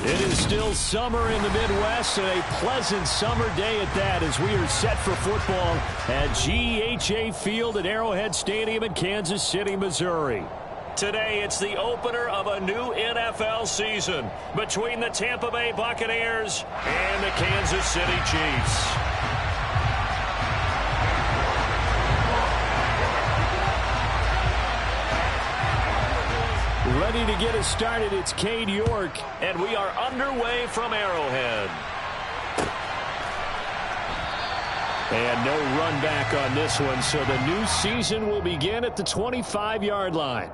It is still summer in the Midwest, and a pleasant summer day at that as we are set for football at GEHA Field at Arrowhead Stadium in Kansas City, Missouri. Today, it's the opener of a new NFL season between the Tampa Bay Buccaneers and the Kansas City Chiefs. Ready to get us started, it's Cade York, and we are underway from Arrowhead. And no run back on this one, so the new season will begin at the 25-yard line.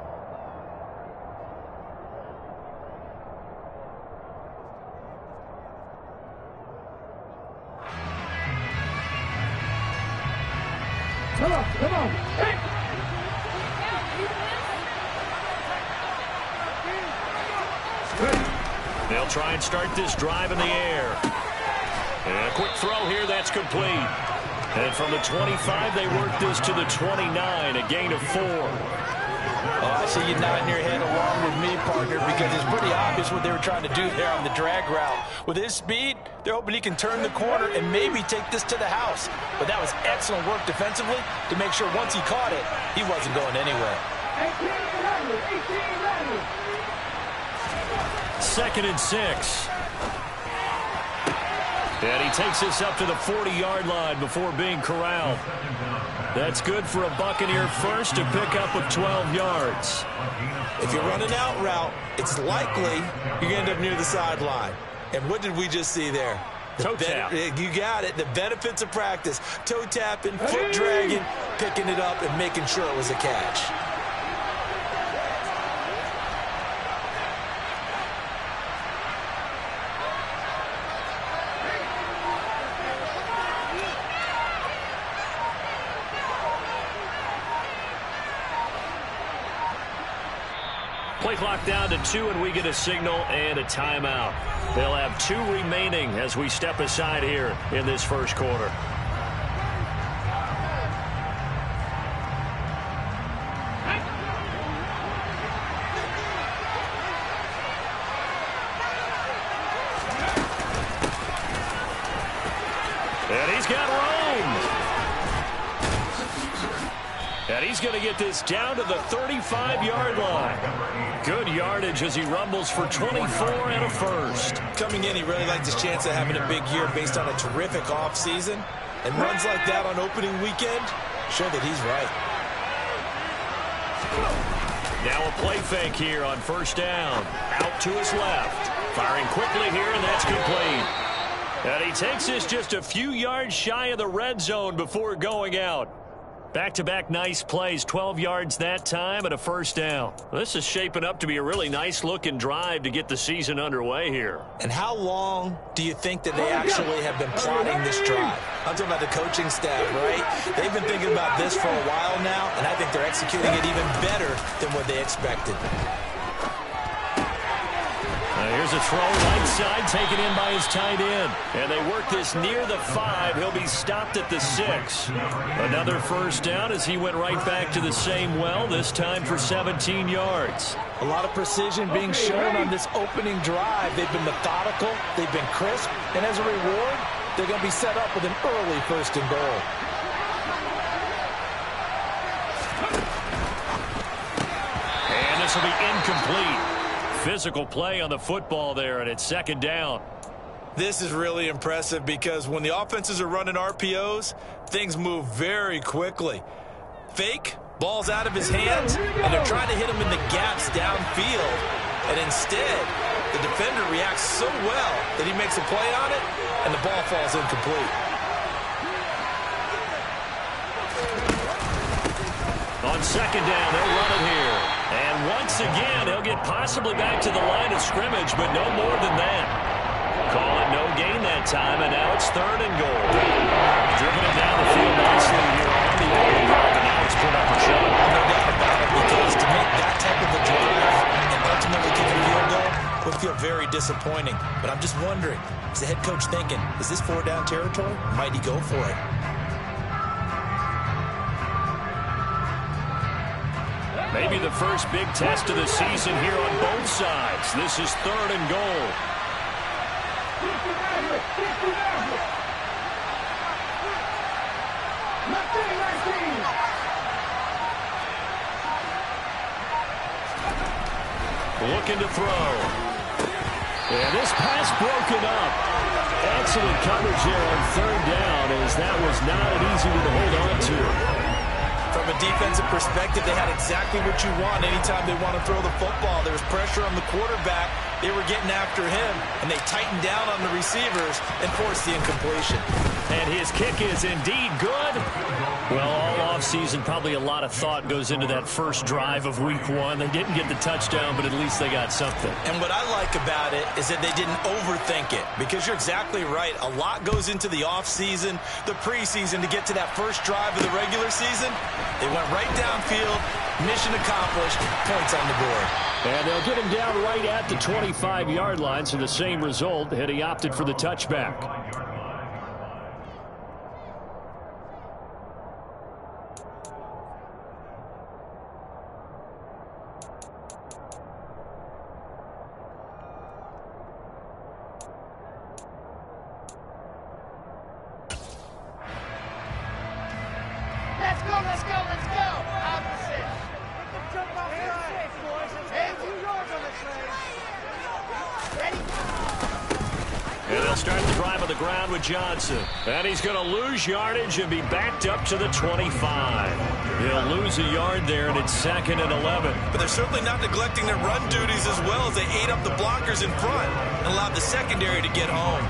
Come on. Hey. They'll try and start this drive in the air. And a quick throw here, that's complete. And from the 25, they work this to the 29, a gain of 4. Oh, I see you nodding your head along with me, partner, because it's pretty obvious what they were trying to do there on the drag route. With his speed, they're hoping he can turn the corner and maybe take this to the house. But that was excellent work defensively to make sure once he caught it, he wasn't going anywhere. 2nd and 6. And he takes this up to the 40-yard line before being corralled. That's good for a Buccaneer first to pick up of 12 yards. If you run an out route, it's likely you end up near the sideline. And what did we just see there? Toe tap. You got it. The benefits of practice. Toe tapping, foot dragging, picking it up, and making sure it was a catch. Play clock down to 2, and we get a signal and a timeout. They'll have 2 remaining as we step aside here in this first quarter. And he's got room. And he's going to get this down to the 35-yard line. Good yardage as he rumbles for 24 and a first. Coming in, he really liked his chance of having a big year based on a terrific offseason. And runs like that on opening weekend show that he's right. Now a play fake here on first down. Out to his left. Firing quickly here, and that's complete. And he takes this just a few yards shy of the red zone before going out. Back-to-back nice plays, 12 yards that time and a first down. This is shaping up to be a really nice-looking drive to get the season underway here. And how long do you think that they actually have been plotting this drive? I'm talking about the coaching staff, right? They've been thinking about this for a while now, and I think they're executing it even better than what they expected. Here's a throw right side taken in by his tight end. And they work this near the 5. He'll be stopped at the 6. Another first down as he went right back to the same well, this time for 17 yards. A lot of precision being shown on this opening drive. They've been methodical, they've been crisp, and as a reward, they're going to be set up with an early 1st and goal. And this will be incomplete. Physical play on the football there, and it's 2nd down. This is really impressive because when the offenses are running RPOs, things move very quickly. Fake, ball's out of his hands, and they're trying to hit him in the gaps downfield. And instead, the defender reacts so well that he makes a play on it, and the ball falls incomplete. On 2nd down, they'll run it here. And once again, he'll get possibly back to the line of scrimmage, but no more than that. Call it no gain that time, and now it's 3rd and goal. Driven it down the field nicely here on the opening drive, and now it's put up a shot. No doubt about it, because to make that type of a drive and ultimately kick a field goal would feel very disappointing. But I'm just wondering, is the head coach thinking, is this 4-down territory? Might he go for it? Maybe the first big test of the season here on both sides. This is 3rd and goal. Looking to throw. And this pass broken up. Excellent coverage there on third down, as that was not an easy one to hold on to. From a defensive perspective, they had exactly what you want anytime they want to throw the football. There was pressure on the quarterback. They were getting after him, and they tightened down on the receivers and forced the incompletion. And his kick is indeed good. Well, all offseason, probably a lot of thought goes into that first drive of week one. They didn't get the touchdown, but at least they got something. And what I like about it is that they didn't overthink it, because you're exactly right. A lot goes into the offseason, the preseason, to get to that first drive of the regular season. They went right downfield, mission accomplished, points on the board. And they'll get him down right at the 25-yard line, so the same result, and he opted for the touchback. Johnson, and he's going to lose yardage and be backed up to the 25. He'll lose a yard there, and it's 2nd and 11. But they're certainly not neglecting their run duties as well, as they ate up the blockers in front and allowed the secondary to get home.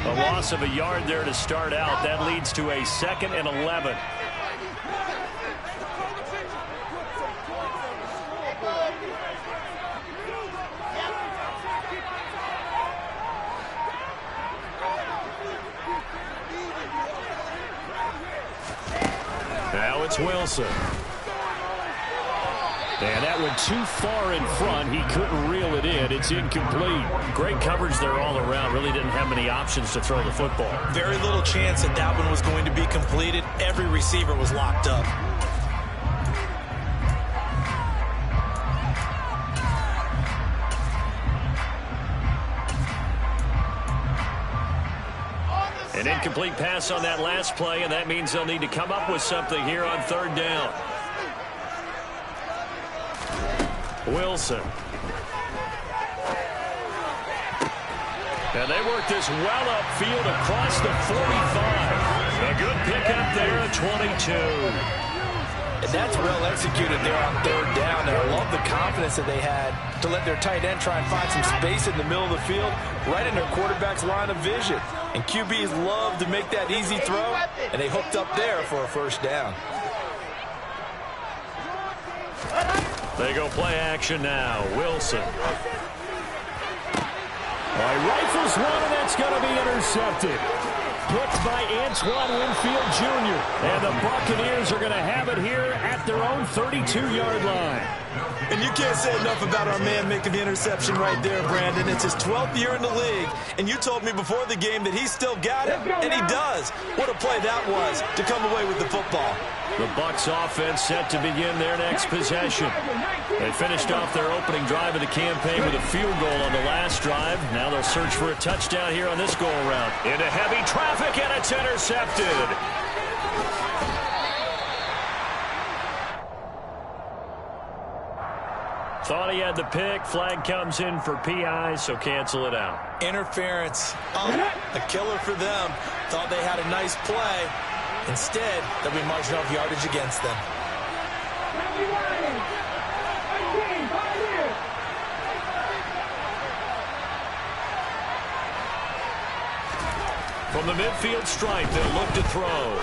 A loss of a yard there to start out. That leads to a 2nd and 11. Now it's Wilson. And that went too far in front. He couldn't reel it in. It's incomplete. Great coverage there all around. Really didn't have many options to throw the football. Very little chance that that one was going to be completed. Every receiver was locked up. An incomplete pass on that last play, and that means they'll need to come up with something here on third down. Wilson. And they work this well upfield across the 45. A good pickup there at 22. And that's well executed there on third down. And I love the confidence that they had to let their tight end try and find some space in the middle of the field, right in their quarterback's line of vision. And QBs love to make that easy throw, and they hooked up there for a first down. They go play action now. Wilson. Rifles one, and that's going to be intercepted. Picked by Antoine Winfield Jr. And the Buccaneers are going to have it here at their own 32-yard line. And you can't say enough about our man making the interception right there, Brandon. It's his 12th year in the league, and you told me before the game that he still got it, and he does. What a play that was to come away with the football. The Bucs offense set to begin their next possession. They finished off their opening drive of the campaign with a field goal on the last drive. Now they'll search for a touchdown here on this go-around. Into heavy traffic, and it's intercepted. Thought he had the pick. Flag comes in for PI, so cancel it out. Interference. A killer for them. Thought they had a nice play. Instead, there'll be marginal yardage against them. From the midfield stripe, they'll look to throw.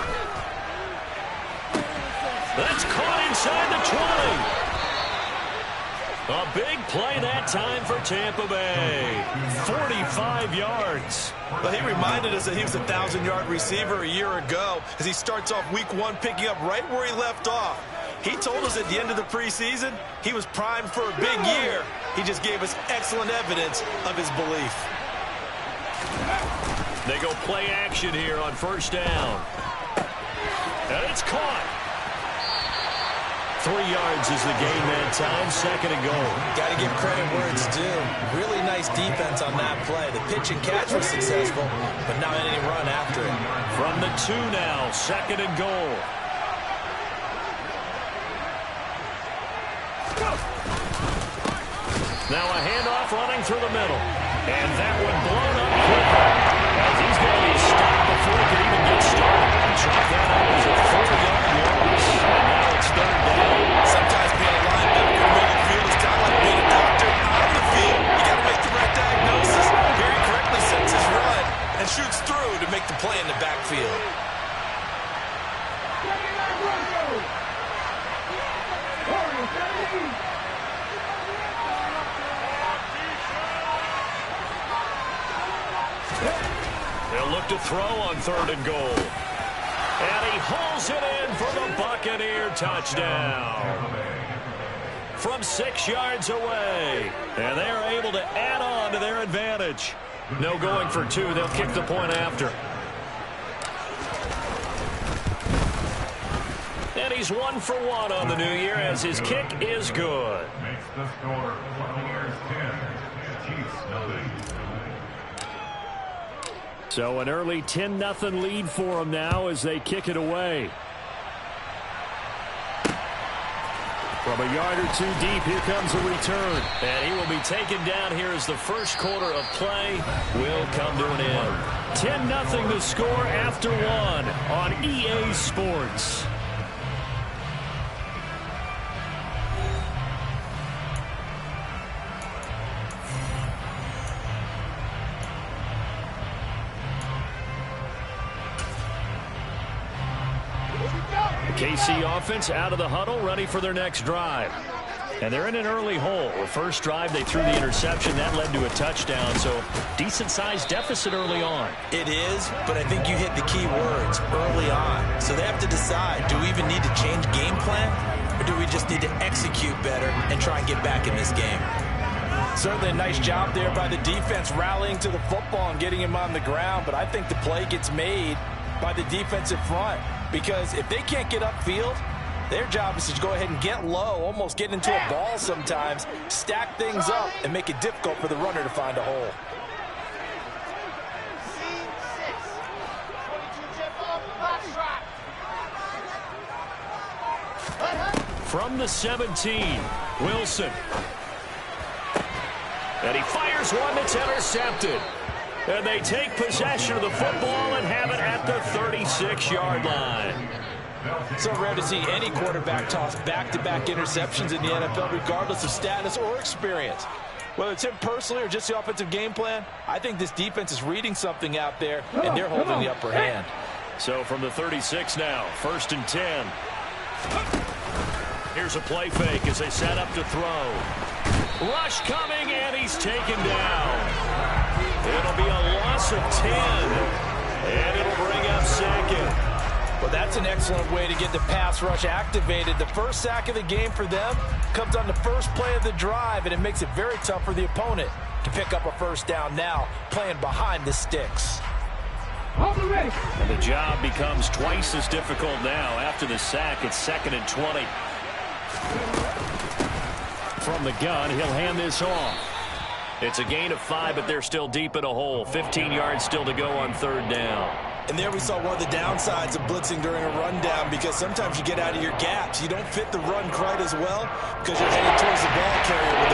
That's caught inside the 20. A big play that time for Tampa Bay. 45 yards. Well, he reminded us that he was a 1,000-yard receiver a year ago as he starts off week one picking up right where he left off. He told us at the end of the preseason he was primed for a big year. He just gave us excellent evidence of his belief. They go play action here on first down. And it's caught. 3 yards is the gain that time, second and goal. Got to give credit where it's due. Really nice defense on that play. The pitch and catch was successful, but not any run after it. From the 2 now, second and goal. Now a handoff running through the middle. And that one blown up quickly. As he's going to be stopped before he can even get started. Chalk that up as a 4-yard loss. And now it's third down. Sometimes being a linebacker in the middle of the field is kind of like being a doctor on the field. You got to make the right diagnosis. Here he correctly sets his run and shoots through to make the play in the backfield. They'll look to throw on third and goal. And he hauls it in for the Buccaneer touchdown. From 6 yards away. And they are able to add on to their advantage. No going for 2. They'll kick the point after. And he's 1 for 1 on the new year as his kick is good. Makes the score Buccaneers 10, Chiefs 9. So an early 10-0 lead for them now as they kick it away. From a yard or 2 deep, here comes a return. And he will be taken down here as the first quarter of play will come to an end. 10-0 the score after 1 on EA Sports. KC offense out of the huddle, ready for their next drive. And they're in an early hole. The first drive, they threw the interception. That led to a touchdown, so decent-sized deficit early on. It is, but I think you hit the key words, early on. So they have to decide, do we even need to change game plan, or do we just need to execute better and try and get back in this game? Certainly a nice job there by the defense rallying to the football and getting him on the ground, but I think the play gets made by the defensive front. Because if they can't get upfield, their job is to go ahead and get low, almost get into a ball sometimes, stack things up, and make it difficult for the runner to find a hole. From the 17, Wilson. And he fires one that's intercepted. And they take possession of the football and have it at the 36-yard line. So rare to see any quarterback toss back-to-back interceptions in the NFL, regardless of status or experience. Whether it's him personally or just the offensive game plan, I think this defense is reading something out there, and they're holding the upper hand. So from the 36 now, 1st and 10. Here's a play fake as they set up to throw. Rush coming, and he's taken down. It'll be a loss of 10, and it'll bring up second. Well, that's an excellent way to get the pass rush activated. The first sack of the game for them comes on the first play of the drive, and it makes it very tough for the opponent to pick up a first down now, playing behind the sticks. And the job becomes twice as difficult now. After the sack, it's 2nd and 20. From the gun, he'll hand this off. It's a gain of 5, but they're still deep in a hole. 15 yards still to go on 3rd down. And there we saw one of the downsides of blitzing during a rundown, because sometimes you get out of your gaps. You don't fit the run quite as well because you're headed towards the ball carrier with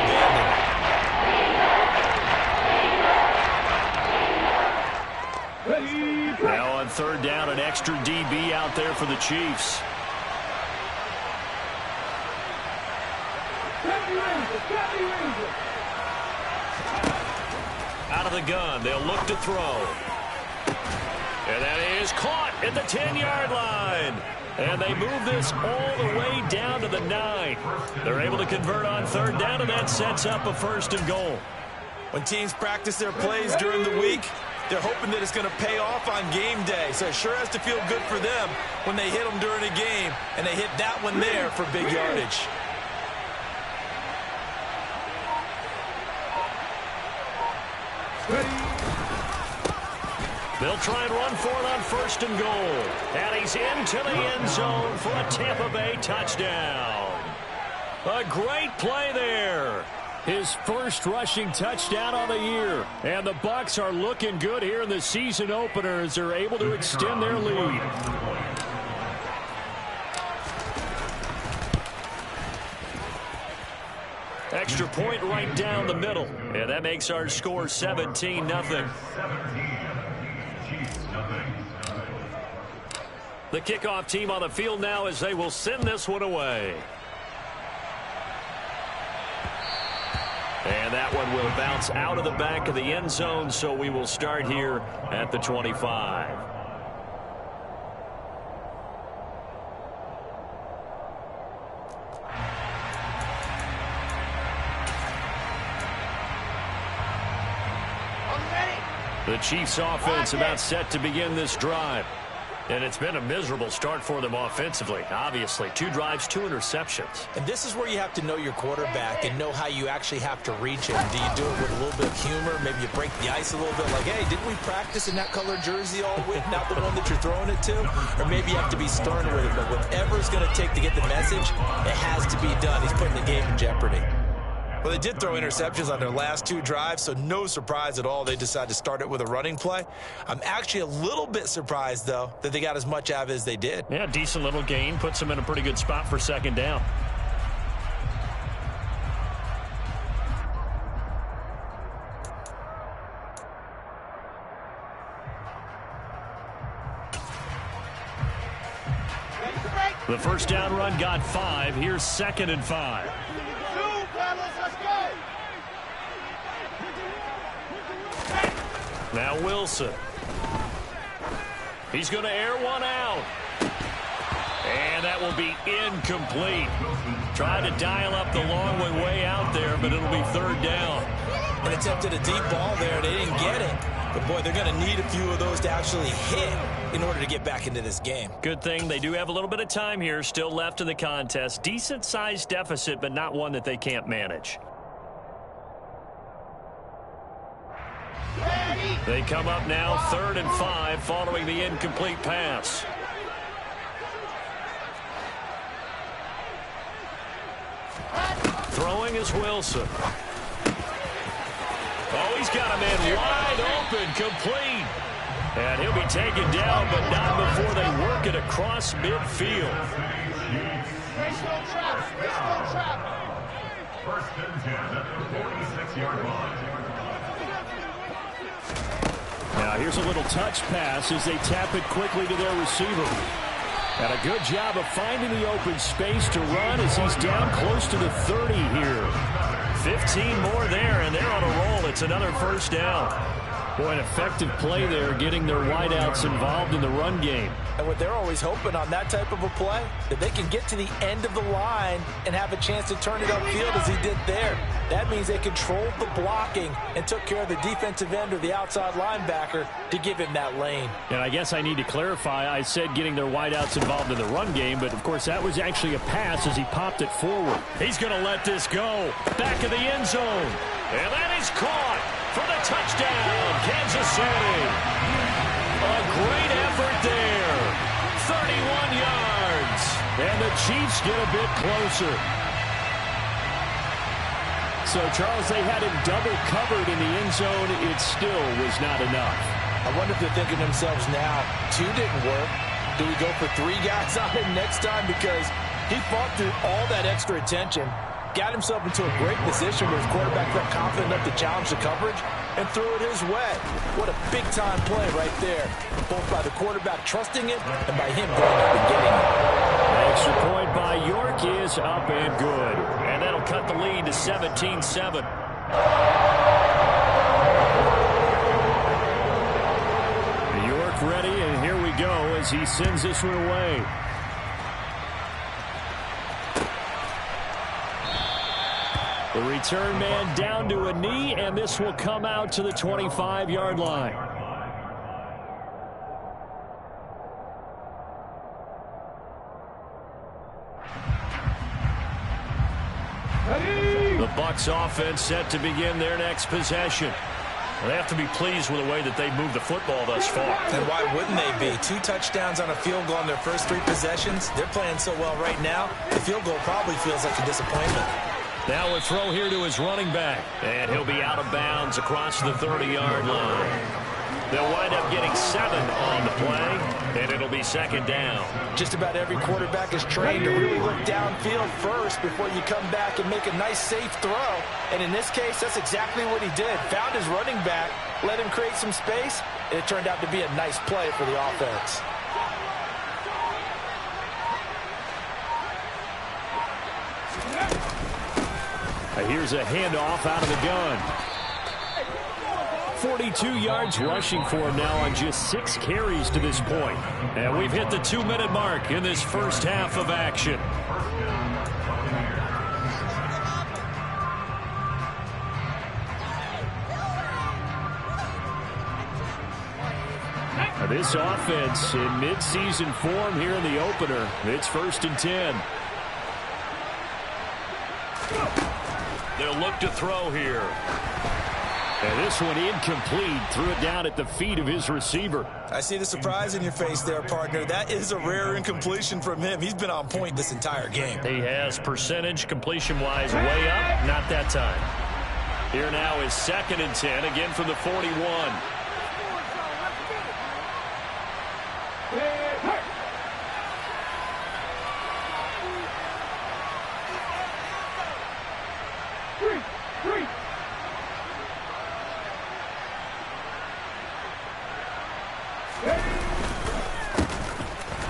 abandon. Now on 3rd down, an extra DB out there for the Chiefs. Out of the gun, they'll look to throw. And that is caught at the 10-yard line. And they move this all the way down to the 9. They're able to convert on 3rd down, and that sets up a 1st and goal. When teams practice their plays during the week, they're hoping that it's going to pay off on game day. So it sure has to feel good for them when they hit them during a game, and they hit that one there for big yardage. They'll try and run for it on 1st and goal. And he's into the end zone for a Tampa Bay touchdown. A great play there. His first rushing touchdown on the year. And the Bucs are looking good here in the season opener as they're able to extend their lead. Extra point right down the middle. And that makes our score 17-0. The kickoff team on the field now as they will send this one away. And that one will bounce out of the back of the end zone, so we will start here at the 25. The Chiefs offense about set to begin this drive. And it's been a miserable start for them offensively. Obviously, 2 drives, 2 interceptions. And this is where you have to know your quarterback and know how you actually have to reach him. Do you do it with a little bit of humor? Maybe you break the ice a little bit like, hey, didn't we practice in that color jersey all week? Not the one that you're throwing it to? Or maybe you have to be stern with it. But whatever it's going to take to get the message, it has to be done. He's putting the game in jeopardy. Well, they did throw interceptions on their last 2 drives, so no surprise at all they decided to start it with a running play. I'm actually a little bit surprised, though, that they got as much out of it as they did. Yeah, decent little gain. Puts them in a pretty good spot for 2nd down. The first down run got 5. Here's 2nd and 5. Now Wilson. He's going to air one out. And that will be incomplete. Tried to dial up the long way out there, but it'll be 3rd down. And attempted a deep ball there. They didn't get it. But, boy, they're going to need a few of those to actually hit in order to get back into this game. Good thing they do have a little bit of time here still left in the contest. Decent-sized deficit, but not one that they can't manage. They come up now 3rd and 5 following the incomplete pass. Throwing is Wilson. Oh, he's got a man wide open, complete. And he'll be taken down, but not before they work it across midfield. 1st and 10 at the 46-yard line. Now here's a little touch pass as they tap it quickly to their receiver. And a good job of finding the open space to run as he's down close to the 30 here. 15 more there, and they're on a roll. It's another 1st down. Boy, an effective play there, getting their wideouts involved in the run game. And what they're always hoping on that type of a play, that they can get to the end of the line and have a chance to turn it upfield as he did there. That means they controlled the blocking and took care of the defensive end or the outside linebacker to give him that lane. And I guess I need to clarify, I said getting their wideouts involved in the run game, but of course that was actually a pass as he popped it forward. He's going to let this go. Back of the end zone. And that is caught for the touchdown, Kansas City. A great effort there. 31 yards. And the Chiefs get a bit closer. So, Charles, they had him double covered in the end zone. It still was not enough. I wonder if they're thinking to themselves now, 2 didn't work. Do we go for 3 guys on him next time? Because he fought through all that extra attention, got himself into a great position where his quarterback felt confident enough to challenge the coverage and threw it his way. What a big-time play right there, both by the quarterback trusting it and by him going up and getting it. The extra point by York is up and good. And that'll cut the lead to 17-7. York ready, and here we go as he sends this one away. The return man down to a knee, and this will come out to the 25-yard line. The Bucs offense set to begin their next possession. They have to be pleased with the way that they moved the football thus far. And why wouldn't they be? 2 touchdowns on a field goal in their first 3 possessions. They're playing so well right now, the field goal probably feels like a disappointment. Now a throw here to his running back. And he'll be out of bounds across the 30-yard line. They'll wind up getting 7 on the play, and it'll be second down. Just about every quarterback is trained to really look downfield first before you come back and make a nice, safe throw. And in this case, that's exactly what he did. Found his running back, let him create some space, and it turned out to be a nice play for the offense. Here's a handoff out of the gun. 42 yards rushing for him now on just 6 carries to this point. And we've hit the 2-minute mark in this first half of action. This offense in mid-season form here in the opener. It's 1st and 10. They'll look to throw here. And this one incomplete. Threw it down at the feet of his receiver. I see the surprise in your face there, partner. That is a rare incompletion from him. He's been on point this entire game. He has percentage completion-wise way up. Not that time. Here now is 2nd and 10, again from the 41.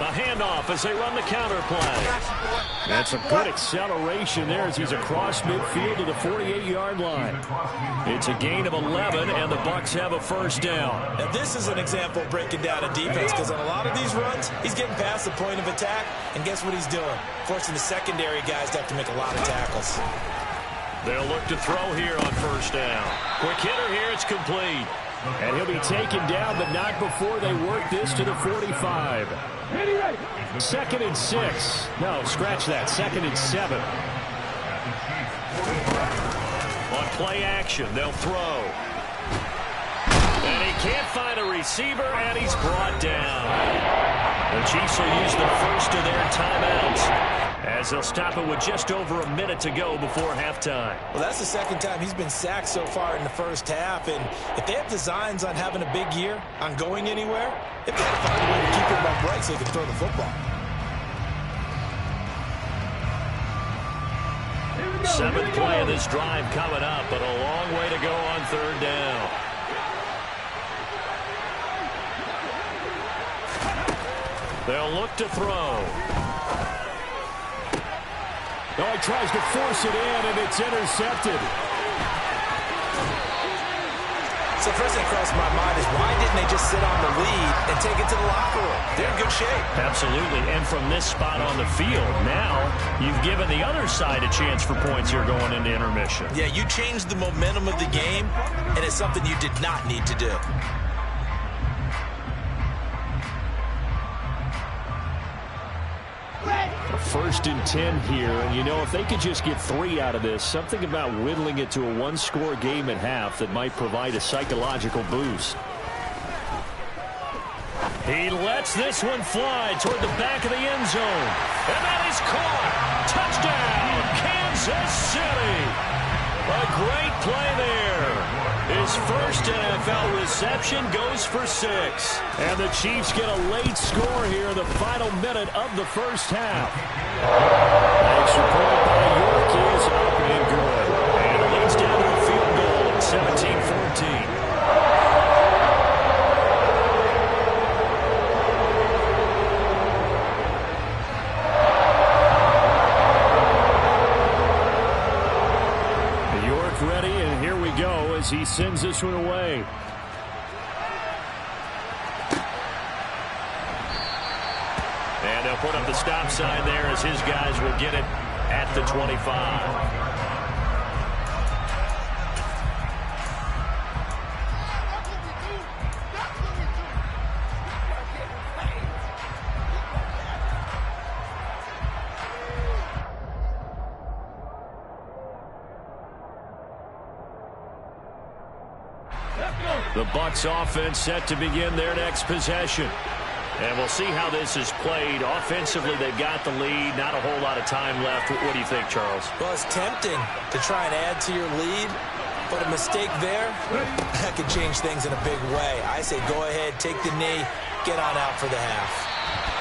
Handoff as they run the counter play. That's a good acceleration there as he's across midfield to the 48-yard line. It's a gain of 11, and the Bucs have a first down. Now, this is an example of breaking down a defense because on a lot of these runs, he's getting past the point of attack, and guess what he's doing? Forcing the secondary guys to have to make a lot of tackles. They'll look to throw here on first down. Quick hitter here, it's complete. And he'll be taken down, but not before they work this to the 45. 2nd and 6. No, scratch that. 2nd and 7. On play action, they'll throw. And he can't find a receiver, and he's brought down. The Chiefs will use the first of their timeouts as they'll stop it with just over a minute to go before halftime. Well, that's the 2nd time he's been sacked so far in the first half, and if they have designs on having a big year, on going anywhere, they've got to find a way to keep him upright so he can throw the football. 7th play of this drive coming up, but a long way to go on 3rd down. They'll look to throw. Oh, he tries to force it in, and it's intercepted. So first thing crossed my mind is why didn't they just sit on the lead and take it to the locker room? They're in good shape. Absolutely, and from this spot on the field, now you've given the other side a chance for points here going into intermission. Yeah, you changed the momentum of the game, and it's something you did not need to do. A 1st and 10 here, and you know, if they could just get 3 out of this, something about whittling it to a 1-score game at half that might provide a psychological boost. He lets this one fly toward the back of the end zone. And that is caught. Touchdown, Kansas City. A great play there. His first NFL reception goes for 6. And the Chiefs get a late score here in the final minute of the first half. Extra point by York is up and good. And it leads down to a field goal at 17-14. Ready, and here we go as he sends this one away. And they'll put up the stop sign there as his guys will get it at the 25. The Bucs offense set to begin their next possession. And we'll see how this is played. Offensively, they've got the lead. Not a whole lot of time left. What do you think, Charles? Well, it's tempting to try and add to your lead, but a mistake there, that could change things in a big way. I say go ahead, take the knee, get on out for the half.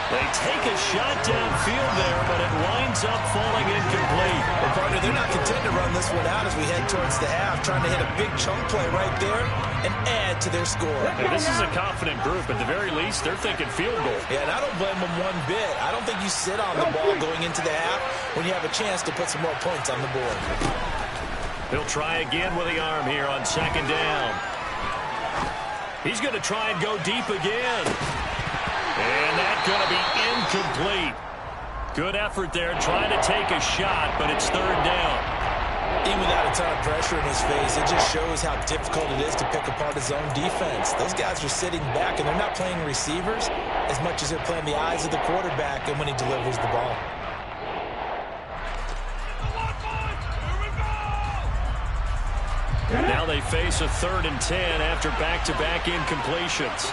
They take a shot downfield there, but it winds up falling incomplete. Well, partner, they're not content to run this one out as we head towards the half, trying to hit a big chunk play right there and add to their score. Now, this is a confident group. At the very least, they're thinking field goal. Yeah, and I don't blame them one bit. I don't think you sit on the ball going into the half when you have a chance to put some more points on the board. He'll try again with the arm here on second down. He's going to try and go deep again. And that's going to be incomplete. Good effort there, trying to take a shot, but it's third down. Even without a ton of pressure in his face, it just shows how difficult it is to pick apart his own defense. Those guys are sitting back, and they're not playing receivers as much as they're playing the eyes of the quarterback and when he delivers the ball. Now they face a 3rd and 10 after back-to-back incompletions.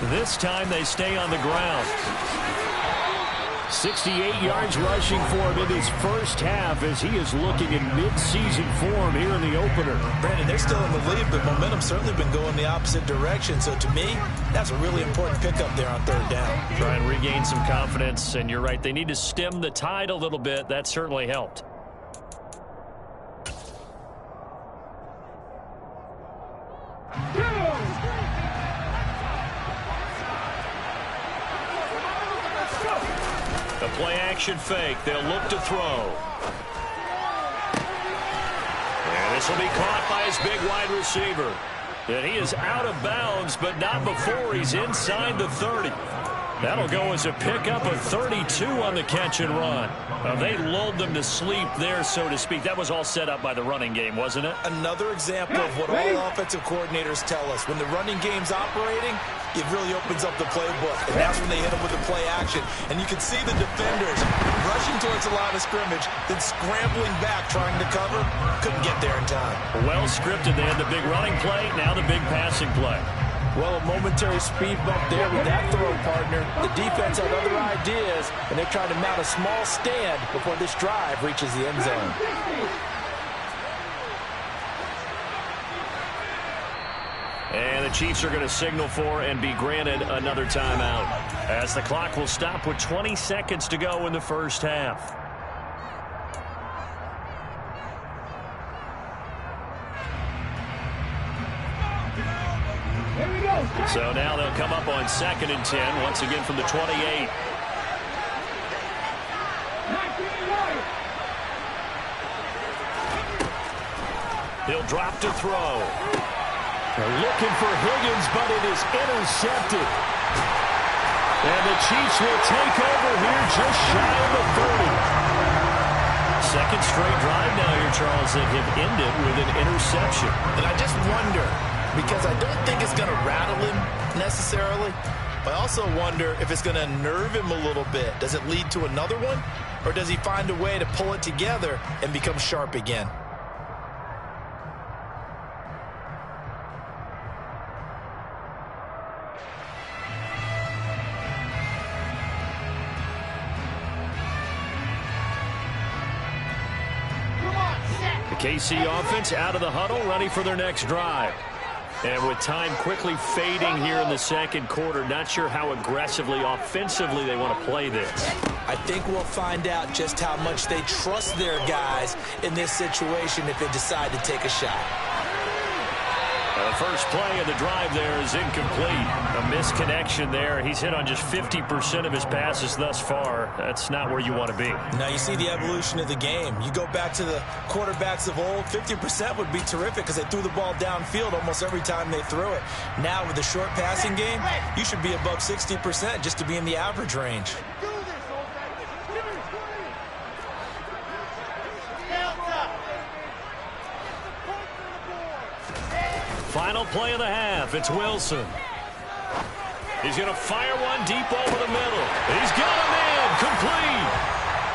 This time they stay on the ground. 68 yards rushing for him in his first half as he is looking in mid-season form here in the opener. Brandon, they're still in the lead, but momentum's certainly been going the opposite direction. So to me, that's a really important pickup there on third down. Try and regain some confidence, and you're right, they need to stem the tide a little bit. That certainly helped. A play-action fake. They'll look to throw. And this will be caught by his big wide receiver. And he is out of bounds, but not before he's inside the 30. That'll go as a pickup of 32 on the catch and run. They lulled them to sleep there, so to speak. That was all set up by the running game, wasn't it? Another example of what all offensive coordinators tell us. When the running game's operating, it really opens up the playbook. And that's when they hit them with the play action. And you can see the defenders rushing towards the line of scrimmage, then scrambling back, trying to cover. Couldn't get there in time. Well scripted. They had the big running play, now the big passing play. Well, a momentary speed bump there with that throw, partner. The defense had other ideas, and they're trying to mount a small stand before this drive reaches the end zone. And the Chiefs are going to signal for and be granted another timeout, as the clock will stop with 20 seconds to go in the first half. So now they'll come up on 2nd and 10, once again from the 28. He'll drop to throw. They're looking for Higgins, but it is intercepted. And the Chiefs will take over here just shy of the 30. Second straight drive now here, Charles, that have ended with an interception. And I just wonder, because I don't think it's going to rattle him necessarily, but I also wonder if it's going to nerve him a little bit. Does it lead to another one, or does he find a way to pull it together and become sharp again? The KC offense out of the huddle, ready for their next drive. And with time quickly fading here in the second quarter, not sure how aggressively, offensively they want to play this. I think we'll find out just how much they trust their guys in this situation if they decide to take a shot. The first play of the drive there is incomplete. A misconnection there. He's hit on just 50% of his passes thus far. That's not where you want to be. Now you see the evolution of the game. You go back to the quarterbacks of old, 50% would be terrific because they threw the ball downfield almost every time they threw it. Now with the short passing game, you should be above 60% just to be in the average range. Final play of the half. It's Wilson. He's going to fire one deep over the middle. He's got a man complete.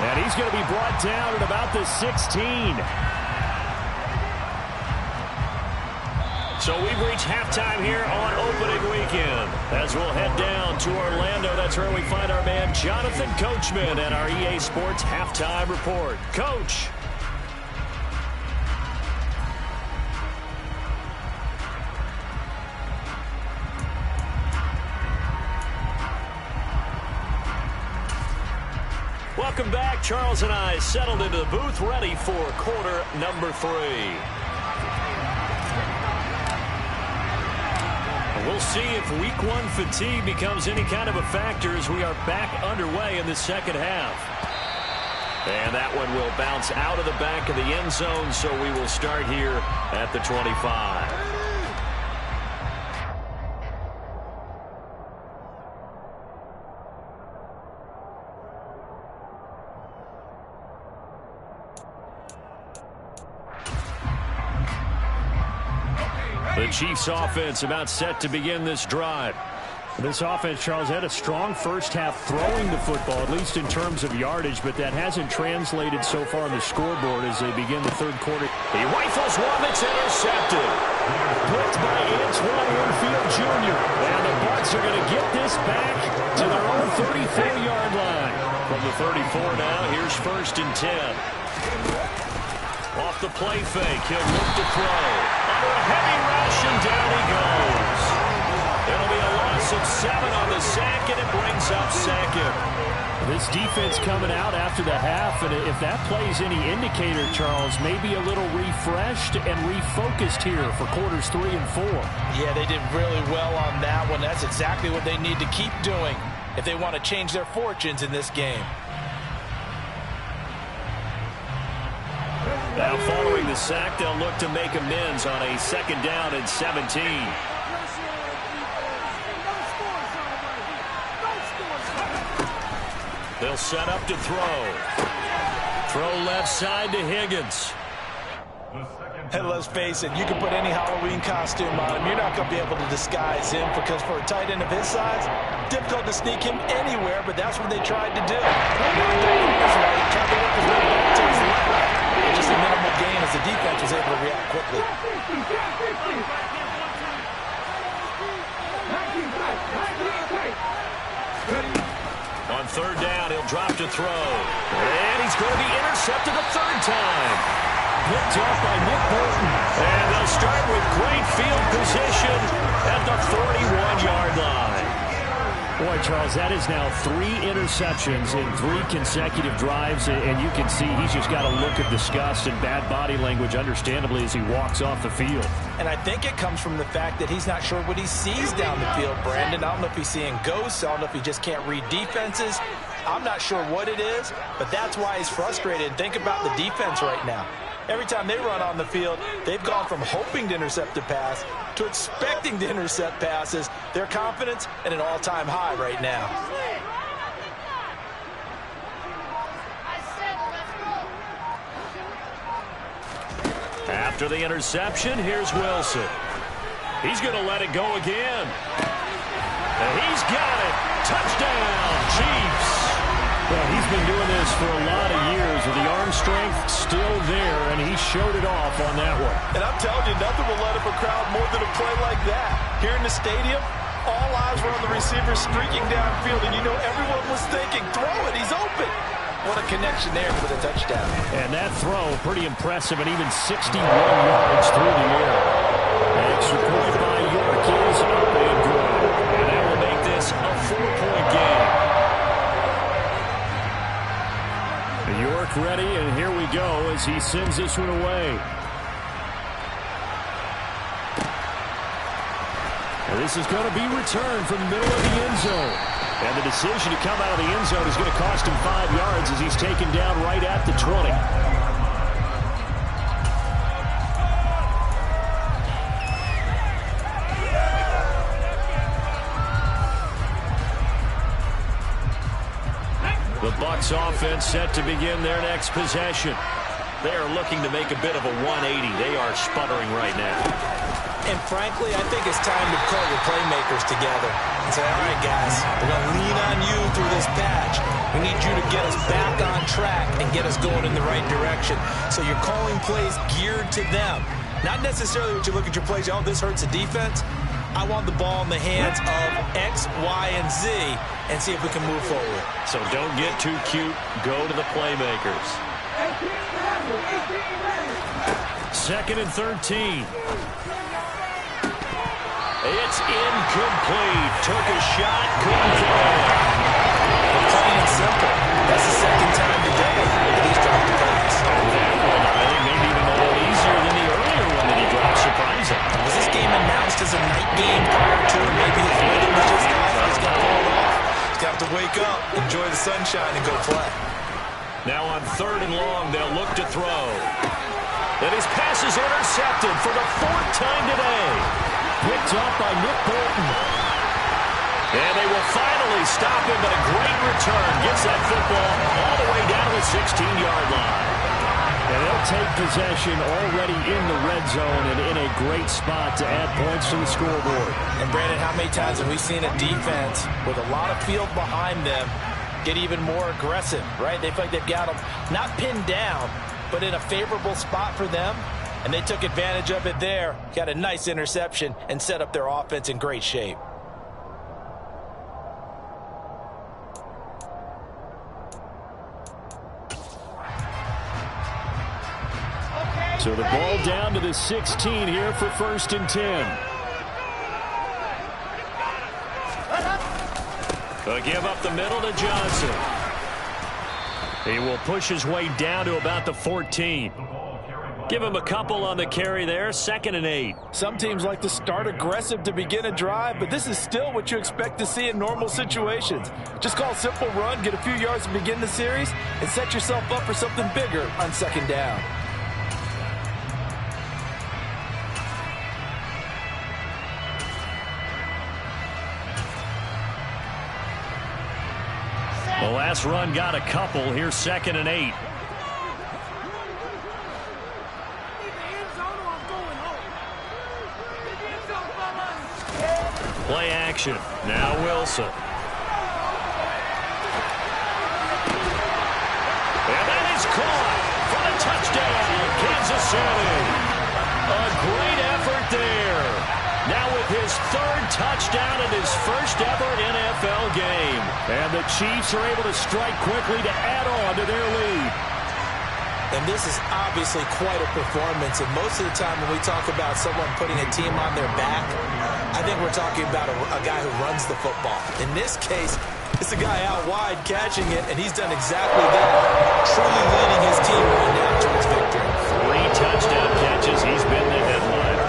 And he's going to be brought down at about the 16. So we've reached halftime here on opening weekend. As we'll head down to Orlando, that's where we find our man Jonathan Coachman and our EA Sports Halftime Report. Coach. Welcome back. Charles and I settled into the booth, ready for quarter number 3. We'll see if week 1 fatigue becomes any kind of a factor as we are back underway in the second half. And that one will bounce out of the back of the end zone, so we will start here at the 25. The Chiefs offense about set to begin this drive. This offense, Charles, had a strong first half throwing the football, at least in terms of yardage, but that hasn't translated so far on the scoreboard as they begin the third quarter. He rifles one that's intercepted. Blitzed by Antoine Winfield Jr. And the Bucs are going to get this back to their own 34-yard line. From the 34 now, here's 1st and 10. Off the play fake, he'll look to throw. Under a heavy rush, and down he goes. It'll be a loss of 7 on the sack, and it brings up 2nd. This defense coming out after the half, and if that plays any indicator, Charles, maybe a little refreshed and refocused here for quarters 3 and 4. Yeah, they did really well on that one. That's exactly what they need to keep doing if they want to change their fortunes in this game. Now following the sack, they'll look to make amends on a 2nd down and 17. They'll set up to throw. Throw left side to Higgins. And let's face it, you can put any Halloween costume on him. You're not going to be able to disguise him because for a tight end of his size, difficult to sneak him anywhere, but that's what they tried to do. Just a minimal gain as the defense was able to react quickly. On 3rd down, he'll drop to throw. And he's going to be intercepted a 3rd time. Picked up by Nick Bolton. And they'll start with great field position at the 41-yard line. Boy, Charles, that is now 3 interceptions in 3 consecutive drives, and you can see he's just got a look of disgust and bad body language, understandably, as he walks off the field. And I think it comes from the fact that he's not sure what he sees down the field, Brandon. I don't know if he's seeing ghosts. I don't know if he just can't read defenses. I'm not sure what it is, but that's why he's frustrated. Think about the defense right now. Every time they run on the field, they've gone from hoping to intercept a pass to expecting to intercept passes. Their confidence at an all-time high right now. After the interception, here's Wilson. He's going to let it go again. And he's got it. Touchdown, Chiefs. Well, he's been doing this for a lot of years with the arm strength still there, and he showed it off on that one. And I'm telling you, nothing will light up a crowd more than a play like that. Here in the stadium, all eyes were on the receiver streaking downfield, and you know everyone was thinking, throw it, he's open. What a connection there for the touchdown. And that throw, pretty impressive, and even 61 yards through the air. An extra point by York is up and good. And that will make this a 4-point game. York ready, and here we go as he sends this one away. And this is going to be returned from the middle of the end zone. And the decision to come out of the end zone is going to cost him 5 yards as he's taken down right at the 20. The Bucs offense set to begin their next possession. They are looking to make a bit of a 180. They are sputtering right now. And frankly, I think it's time to call your playmakers together and say, all right, guys, we're going to lean on you through this patch. We need you to get us back on track and get us going in the right direction. So you're calling plays geared to them. Not necessarily what you look at your plays, oh, this hurts the defense. I want the ball in the hands of X, Y, and Z and see if we can move forward. So don't get too cute. Go to the playmakers. 2nd and 13. It's incomplete. Took a shot, couldn't throw. Plain and simple. That's the second time today that he's dropped the pass. That one, I think, maybe even a little easier than the earlier one that he dropped. Surprising. Was this game announced as a night game prior to, or maybe his rhythm was just off? He's got to pull it off. He's got to wake up, enjoy the sunshine, and go play. Now on 3rd and long, they'll look to throw. And his pass is intercepted for the 4th time today. Picked up by Nick Bolton. And they will finally stop him, but a great return. Gets that football all the way down to the 16-yard line. And they'll take possession already in the red zone and in a great spot to add points to the scoreboard. And Brandon, how many times have we seen a defense with a lot of field behind them get even more aggressive, right? They feel like they've got them not pinned down, but in a favorable spot for them. And they took advantage of it there. Got a nice interception and set up their offense in great shape. So the ball down to the 16 here for 1st and 10. They'll give up the middle to Johnson. He will push his way down to about the 14. Give him a couple on the carry there. 2nd and 8. Some teams like to start aggressive to begin a drive, but this is still what you expect to see in normal situations. Just call a simple run, get a few yards to begin the series, and set yourself up for something bigger on 2nd down. The last run got a couple. Here's 2nd and 8. Play action. Now Wilson. And that is caught for the touchdown, Kansas City. A great effort there. Now with his 3rd touchdown in his 1st ever NFL game. And the Chiefs are able to strike quickly to add on to their lead. And this is obviously quite a performance. And most of the time when we talk about someone putting a team on their back, I think we're talking about a guy who runs the football. In this case, it's a guy out wide catching it, and he's done exactly that, truly leading his team right now towards victory. 3 touchdown catches. He's been the headliner.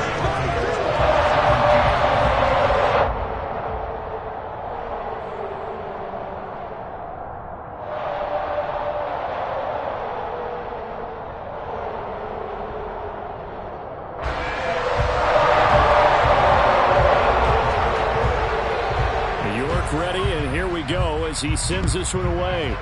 Ready, and here we go as he sends this one away.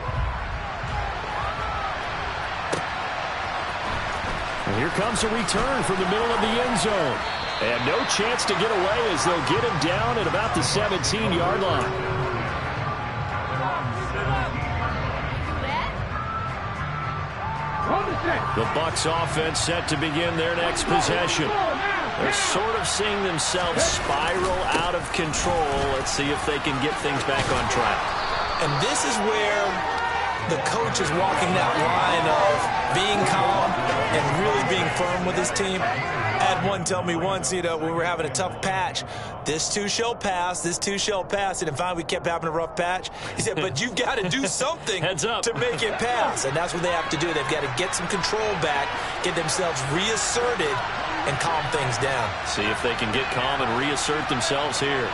And here comes a return from the middle of the end zone. And no chance to get away as they'll get him down at about the 17-yard line. The Bucs offense set to begin their next possession. They're sort of seeing themselves spiral out of control. Let's see if they can get things back on track. And this is where the coach is walking that line of being calm and really being firm with his team. I had one tell me once, when we were having a tough patch, this too shall pass, this too shall pass. And finally we kept having a rough patch. He said, but you've got to do something Heads up. to make it pass. And that's what they have to do. They've got to get some control back, get themselves reasserted, and calm things down. See if they can get calm and reassert themselves here.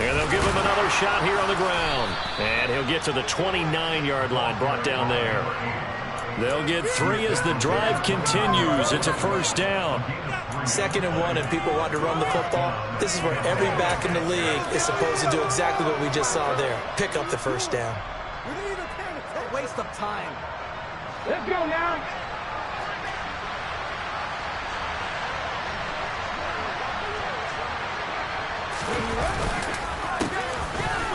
And they'll give him another shot here on the ground. And he'll get to the 29-yard line, brought down there. They'll get 3 as the drive continues. It's a 1st down. 2nd and 1, and people want to run the football. This is where every back in the league is supposed to do exactly what we just saw there. Pick up the 1st down. Waste of time. Let's go now.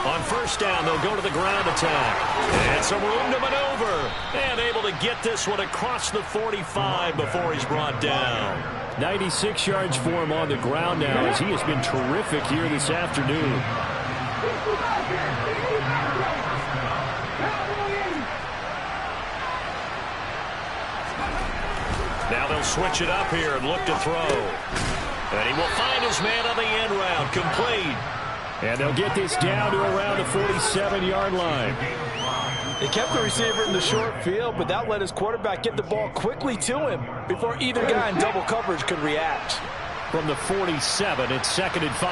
On first down, they'll go to the ground attack. And some room to maneuver. And able to get this one across the 45 before he's brought down. 96 yards for him on the ground now, as he has been terrific here this afternoon. Now they'll switch it up here and look to throw. And he will find his man on the end round, complete. And they'll get this down to around the 47-yard line. They kept the receiver in the short field, but that let his quarterback get the ball quickly to him before either guy in double coverage could react. From the 47, it's 2nd and 5.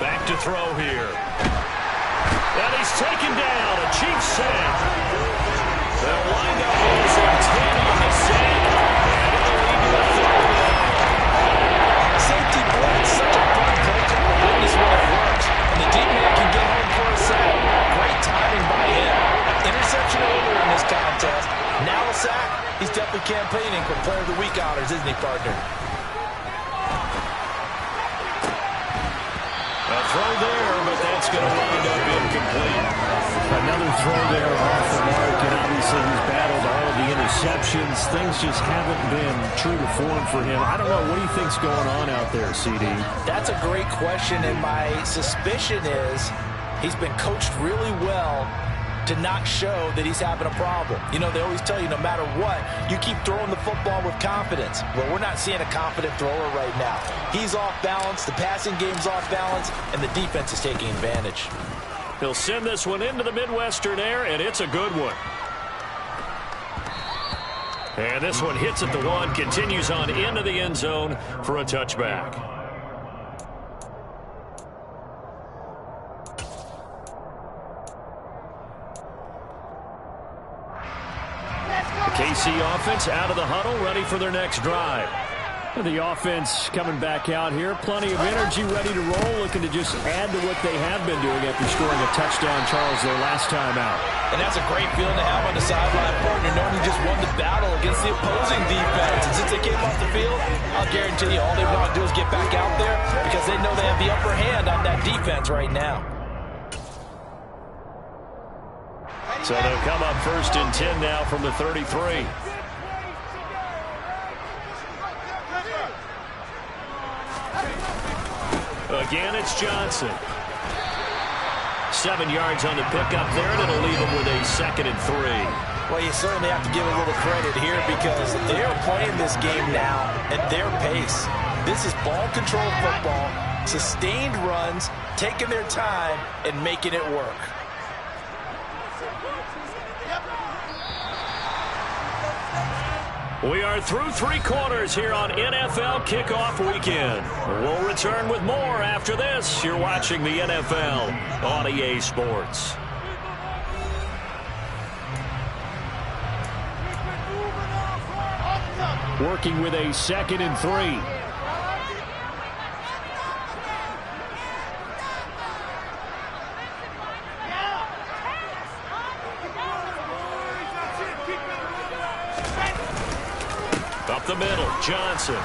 Back to throw here. And he's taken down. A cheap sack. They'll wind up losing 10 on the sack. And it'll lead to a 3rd down. Safety blitz, such a good play call to witness when it works. And the deep man can get home for a sack. Great timing by him. Interception earlier in this contest. Now a sack. He's definitely campaigning for Player of the Week honors, isn't he, partner? A throw there, but that's going to wind up incomplete. Another throw there off the mark, and obviously he's battled all of the interceptions. Things just haven't been true to form for him. I don't know. What do you think's going on out there, CD? That's a great question, and my suspicion is he's been coached really well to not show that he's having a problem. You know, they always tell you no matter what, you keep throwing the football with confidence. Well, we're not seeing a confident thrower right now. He's off balance, the passing game's off balance, and the defense is taking advantage. He'll send this one into the Midwestern air, and it's a good one. And this one hits at the 1, continues on into the end zone for a touchback. KC offense out of the huddle, ready for their next drive. The offense coming back out here. Plenty of energy, ready to roll, looking to just add to what they have been doing after scoring a touchdown, Charles, their last time out. And that's a great feeling to have on the sideline, partner, knowing you just won the battle against the opposing defense. And since they came off the field, I'll guarantee you all they want to do is get back out there because they know they have the upper hand on that defense right now. So they'll come up 1st and 10 now from the 33. Again, it's Johnson. 7 yards on the pickup there, and it'll leave him with a 2nd and 3. Well, you certainly have to give a little credit here because they're playing this game now at their pace. This is ball control football, sustained runs, taking their time, and making it work. We are through 3 quarters here on NFL Kickoff Weekend. We'll return with more after this. You're watching the NFL on EA Sports. Working with a 2nd and 3. Up the middle, Johnson.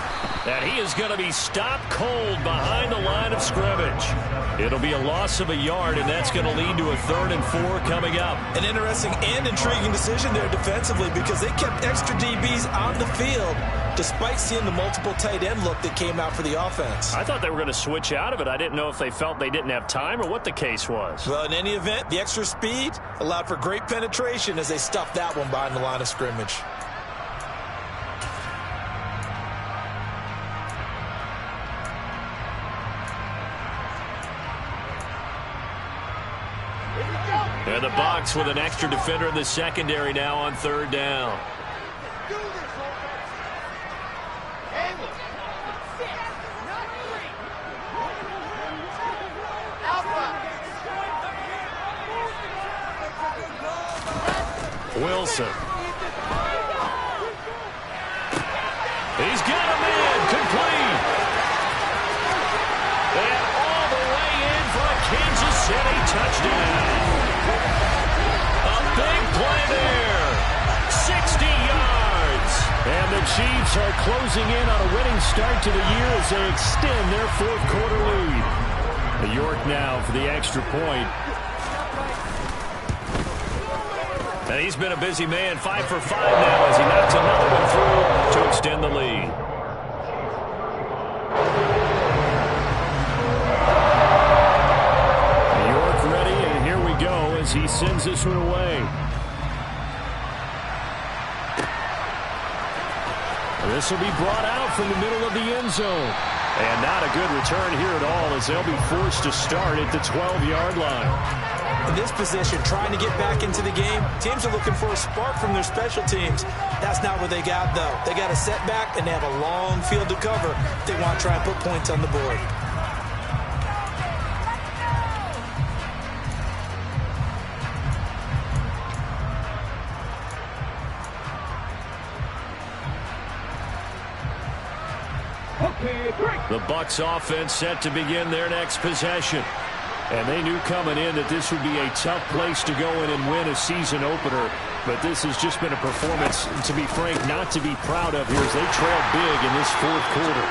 And he is going to be stopped cold behind the line of scrimmage. It'll be a loss of a yard, and that's going to lead to a 3rd and 4 coming up. An interesting and intriguing decision there defensively because they kept extra DBs on the field despite seeing the multiple tight end look that came out for the offense. I thought they were going to switch out of it. I didn't know if they felt they didn't have time or what the case was. Well, in any event, the extra speed allowed for great penetration as they stuffed that one behind the line of scrimmage. And the Bucs with an extra defender in the secondary now on 3rd down. Wilson. He's got him in. Complete. And all the way in for a Kansas City touchdown. A big play there. 60 yards. And the Chiefs are closing in on a winning start to the year as they extend their fourth quarter lead. New York now for the extra point. And he's been a busy man, 5 for 5 now as he knocks another one through to extend the lead. New York ready, and here we go as he sends this one away. This will be brought out from the middle of the end zone. And not a good return here at all as they'll be forced to start at the 12-yard line. In this position, trying to get back into the game, teams are looking for a spark from their special teams. That's not what they got, though. They got a setback, and they have a long field to cover if they want to try and put points on the board. The Bucs offense set to begin their next possession. And they knew coming in that this would be a tough place to go in and win a season opener. But this has just been a performance, to be frank, not to be proud of here as they trail big in this fourth quarter.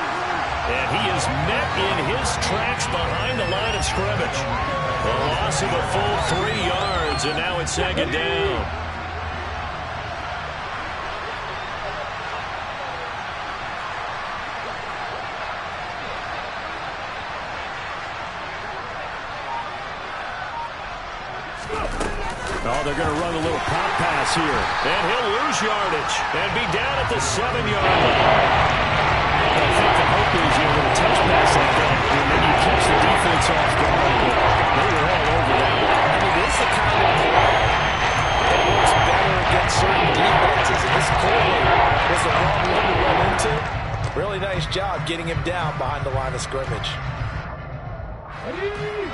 And he is met in his tracks behind the line of scrimmage. A loss of a full 3 yards, and now it's second down. Oh, they're going to run a little pop pass here. And he'll lose yardage and be down at the 7-yard line. I think the hope is, you know, with a touch pass like that, and then you catch the defense off guard. But they were all over that. I mean, this is the kind of play that works better against certain defenses. And this clearly was the wrong one to run into. Really nice job getting him down behind the line of scrimmage.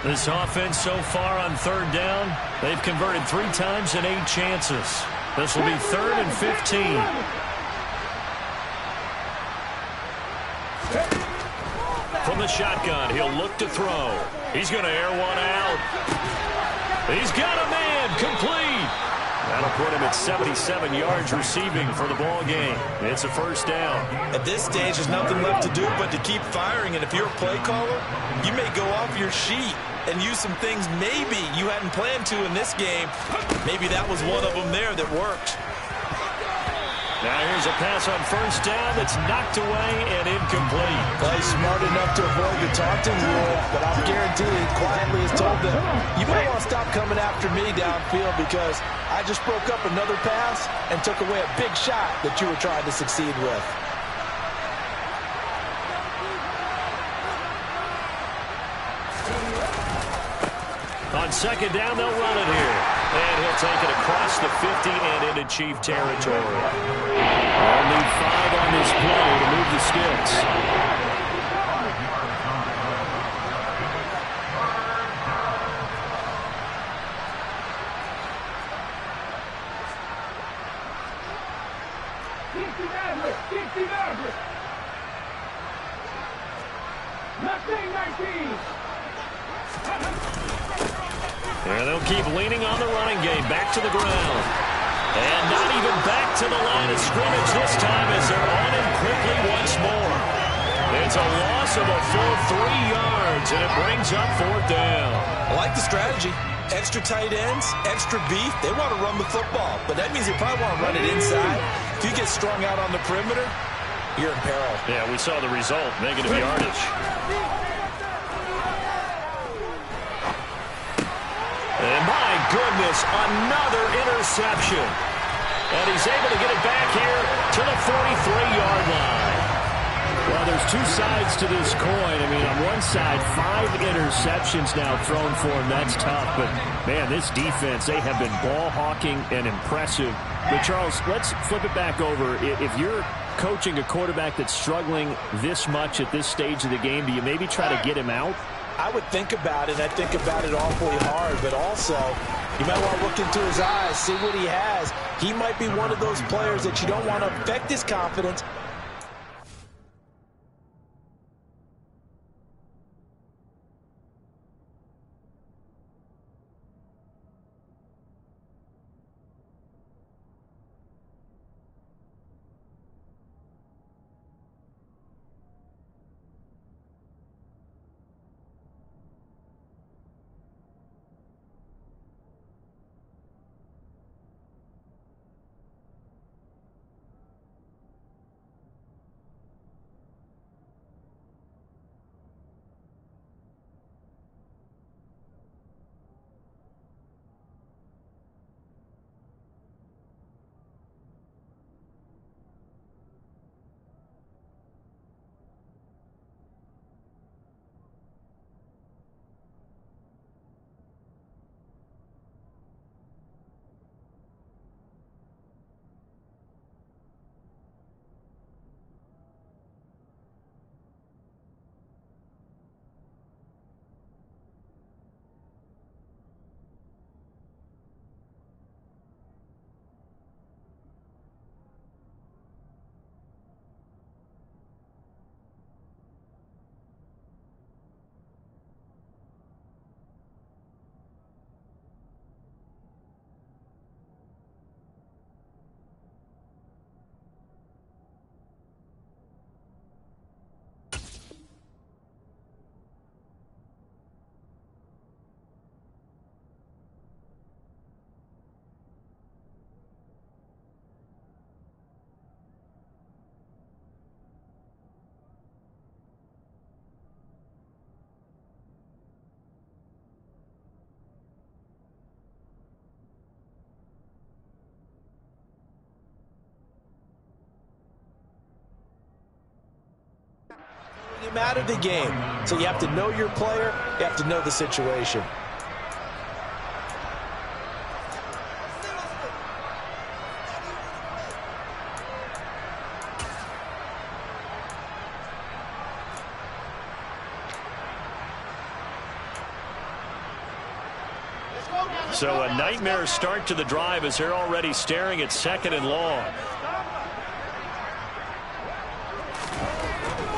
This offense so far on third down, they've converted 3 times in 8 chances. This will be 3rd and 15. From the shotgun, he'll look to throw. He's going to air one out. He's got a man, complete. That'll put him at 77 yards receiving for the ball game. It's a first down. At this stage, there's nothing left to do but to keep firing. And if you're a play caller, you may go off your sheet and use some things maybe you hadn't planned to in this game. Maybe that was one of them there that worked. Now here's a pass on first down that's knocked away and incomplete. Well, he's smart enough to avoid the taunting rule, but I'll guarantee he quietly has told them, you might want to stop coming after me downfield because I just broke up another pass and took away a big shot that you were trying to succeed with. On second down, they'll run it here. And he'll take it across the 50 and into Chief territory. They'll need 5 on this play to move the sticks. And they'll keep leaning on the running game. Back to the ground. And not even back to the line of scrimmage this time as they're on him quickly once more. It's a loss of a full 3 yards, and it brings up 4th down. I like the strategy. Extra tight ends, extra beef. They want to run the football, but that means they probably want to run it inside. If you get strung out on the perimeter, you're in peril. Yeah, we saw the result, negative yardage. And my goodness, another interception. And he's able to get it back here to the 43-yard line. Well, there's 2 sides to this coin. I mean, on one side, 5 interceptions now thrown for him. That's tough. But, man, this defense, they have been ball hawking and impressive. But, Charles, let's flip it back over. If you're coaching a quarterback that's struggling this much at this stage of the game, do you maybe try to get him out? I would think about it. I think about it awfully hard, but also you might want to look into his eyes, see what he has. He might be one of those players that you don't want to affect his confidence. came out of the game. So you have to know your player. You have to know the situation. So a nightmare start to the drive as they're already staring at 2nd and long.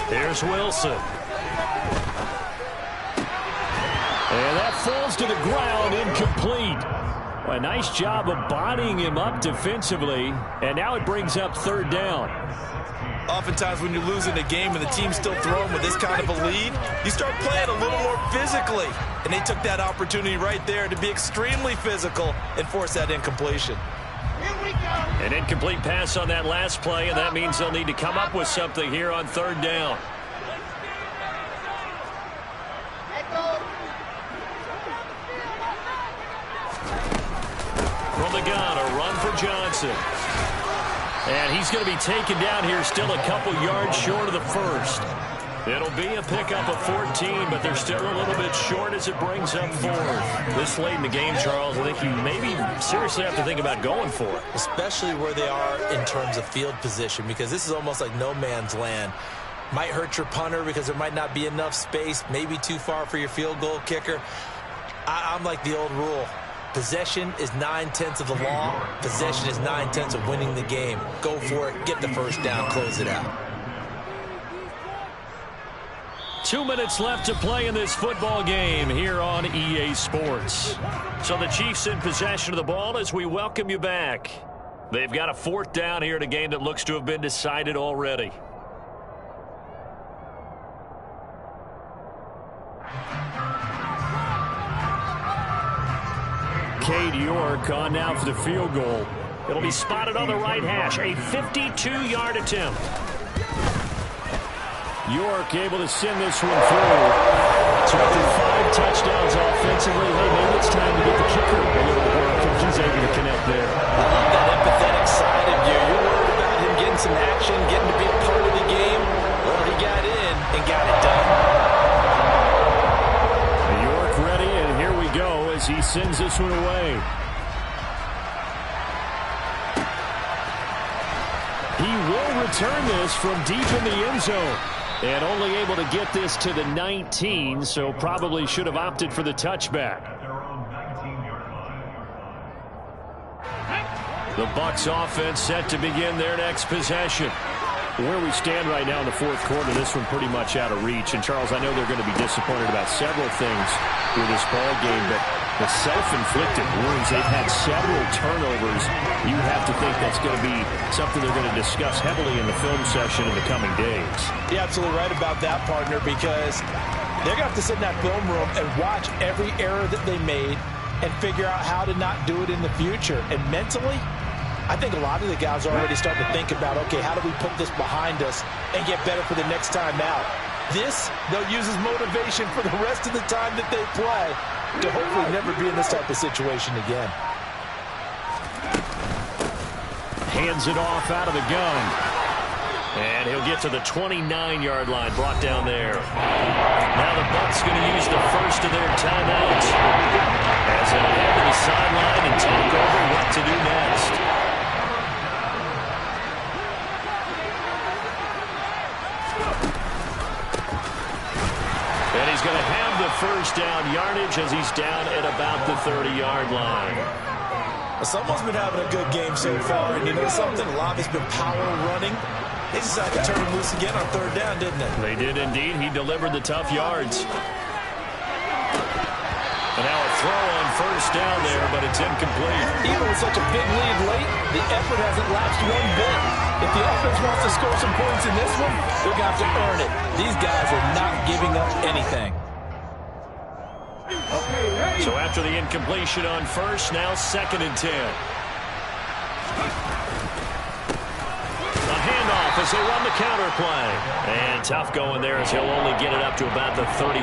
Here's Wilson. And that falls to the ground, incomplete. A nice job of bodying him up defensively, and now it brings up 3rd down. Oftentimes when you're losing a game and the team's still throwing with this kind of a lead, you start playing a little more physically. And they took that opportunity right there to be extremely physical and force that incompletion. An incomplete pass on that last play, and that means they'll need to come up with something here on 3rd down. From the gun, a run for Johnson. And he's going to be taken down here still a couple yards short of the 1st. It'll be a pickup of 14, but they're still a little bit short as it brings up 4th. This late in the game, Charles, I think you maybe seriously have to think about going for it. Especially where they are in terms of field position, because this is almost like no man's land. Might hurt your punter because there might not be enough space, maybe too far for your field goal kicker. I'm like the old rule. Possession is 9/10 of the law. Possession is 9/10 of winning the game. Go for it, get the 1st down, close it out. 2 minutes left to play in this football game here on EA Sports. So the Chiefs in possession of the ball as we welcome you back. They've got a 4th down here in a game that looks to have been decided already. Cade York on now for the field goal. It'll be spotted on the right hash. A 52-yard attempt. York able to send this one through. So after 5 touchdowns offensively, hey, maybe it's time to get the kicker a little work if he's able to connect there. I love that empathetic side of you. You're worried about him getting some action, getting to be a part of the game. Well, he got in and got it done. York ready, and here we go as he sends this one away. He will return this from deep in the end zone. And only able to get this to the 19, so probably should have opted for the touchback. The Bucs offense set to begin their next possession. Where we stand right now in the 4th quarter, this one pretty much out of reach. And, Charles, I know they're going to be disappointed about several things with this ball game, but the self-inflicted wounds, they've had several turnovers. You have to think that's going to be something they're going to discuss heavily in the film session in the coming days. You're absolutely right about that, partner, because they're going to have to sit in that film room and watch every error that they made and figure out how to not do it in the future. And mentally, I think a lot of the guys are already starting to think about, okay, how do we put this behind us and get better for the next time out? This, they'll use as motivation for the rest of the time that they play to hopefully never be in this type of situation again. Hands it off out of the gun. And he'll get to the 29-yard line, brought down there. Now the Bucs going to use the first of their timeouts as they head to the sideline and talk over what to do next. And he's going to have the 1st down yardage as he's down at about the 30-yard line. Someone's been having a good game so far, and you know something? A lot has been power running. They decided to turn him loose again on 3rd down, didn't they? They did indeed. He delivered the tough yards. And now a throw on 1st down there, but it's incomplete. Even with such a big lead late, the effort hasn't lapsed one bit. If the offense wants to score some points in this one, they're going to have to earn it. These guys are not giving up anything. So after the incompletion on 1st, now 2nd and 10. A handoff as they run the counter play. And tough going there as he'll only get it up to about the 31.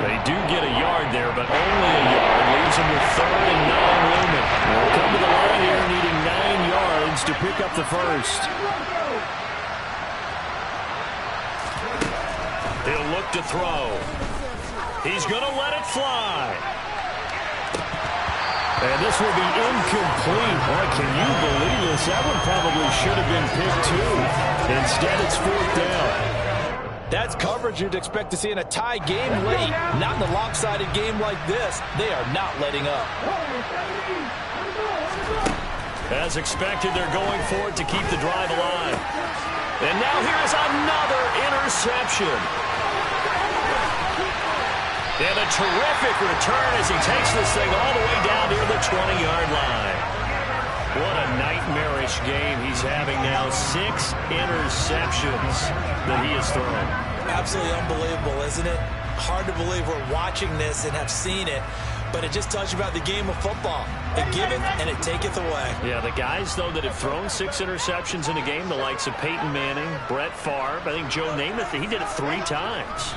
They do get a yard there, but only a yard. Leaves them with 3rd and 9 looming. They'll come to the line here needing 9 yards to pick up the 1st. He'll look to throw. He's going to let it fly. And this will be incomplete. Boy, can you believe this? That one probably should have been picked too. Instead, it's 4th down. That's coverage you'd expect to see in a tie game late. Not in a lopsided game like this. They are not letting up. As expected, they're going for it to keep the drive alive. And now here's another interception. And a terrific return as he takes this thing all the way down near the 20-yard line. What a nightmarish game he's having now. 6 interceptions that he has thrown. Absolutely unbelievable, isn't it? Hard to believe we're watching this and have seen it, but it just tells you about the game of football. It giveth and it taketh away. Yeah, the guys, though, that have thrown 6 interceptions in a game, the likes of Peyton Manning, Brett Favre, I think Joe Namath, he did it 3 times.